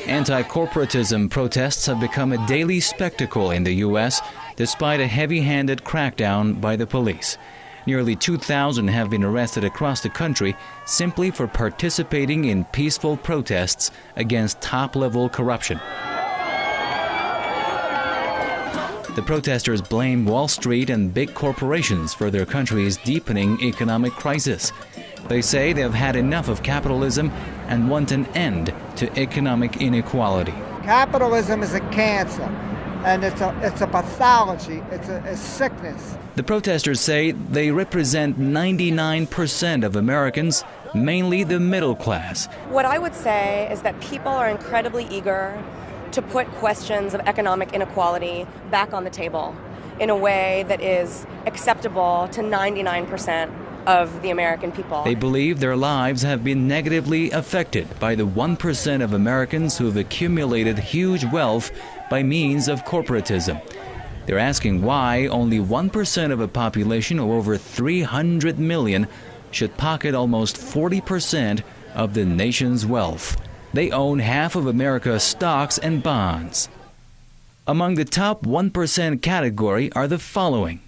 Anti-corporatism protests have become a daily spectacle in the U.S. despite a heavy-handed crackdown by the police. Nearly 2,000 have been arrested across the country simply for participating in peaceful protests against top-level corruption. The protesters blame Wall Street and big corporations for their country's deepening economic crisis. They say they have had enough of capitalism and want an end to economic inequality. Capitalism is a cancer, and it's a pathology, it's a sickness. The protesters say they represent 99% of Americans, mainly the middle class. What I would say is that people are incredibly eager to put questions of economic inequality back on the table in a way that is acceptable to 99% of the American people. They believe their lives have been negatively affected by the 1% of Americans who have accumulated huge wealth by means of corporatism. They're asking why only 1% of a population of over 300 million should pocket almost 40% of the nation's wealth. They own half of America's stocks and bonds. Among the top 1% category are the following: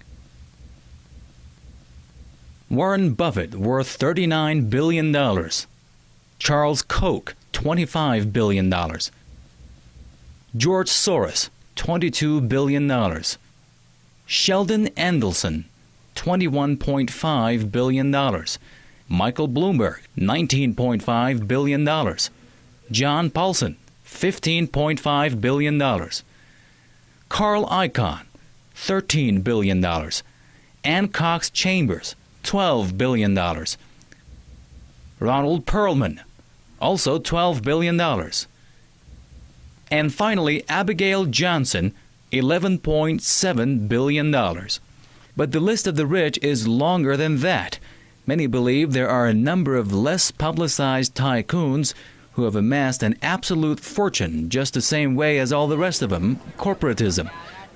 Warren Buffett, worth $39 billion. Charles Koch, $25 billion. George Soros, $22 billion. Sheldon Adelson, $21.5 billion. Michael Bloomberg, $19.5 billion. John Paulson, $15.5 billion. Carl Icahn, $13 billion. Ann Cox Chambers, $12 billion. Ronald Perlman, also $12 billion. And finally, Abigail Johnson, $11.7 billion. But the list of the rich is longer than that. Many believe there are a number of less publicized tycoons who have amassed an absolute fortune just the same way as all the rest of them, corporatism.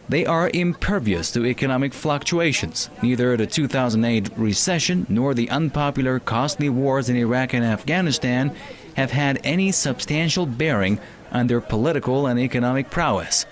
They are impervious to economic fluctuations. Neither the 2008 recession nor the unpopular, costly wars in Iraq and Afghanistan have had any substantial bearing on their political and economic prowess.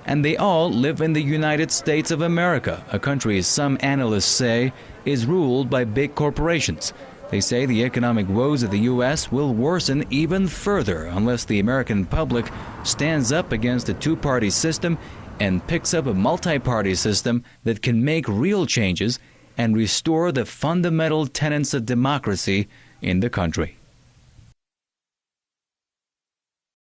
And they all live in the United States of America, a country some analysts say is ruled by big corporations. They say the economic woes of the U.S. will worsen even further unless the American public stands up against the two-party system and picks up a multi-party system that can make real changes and restore the fundamental tenets of democracy in the country.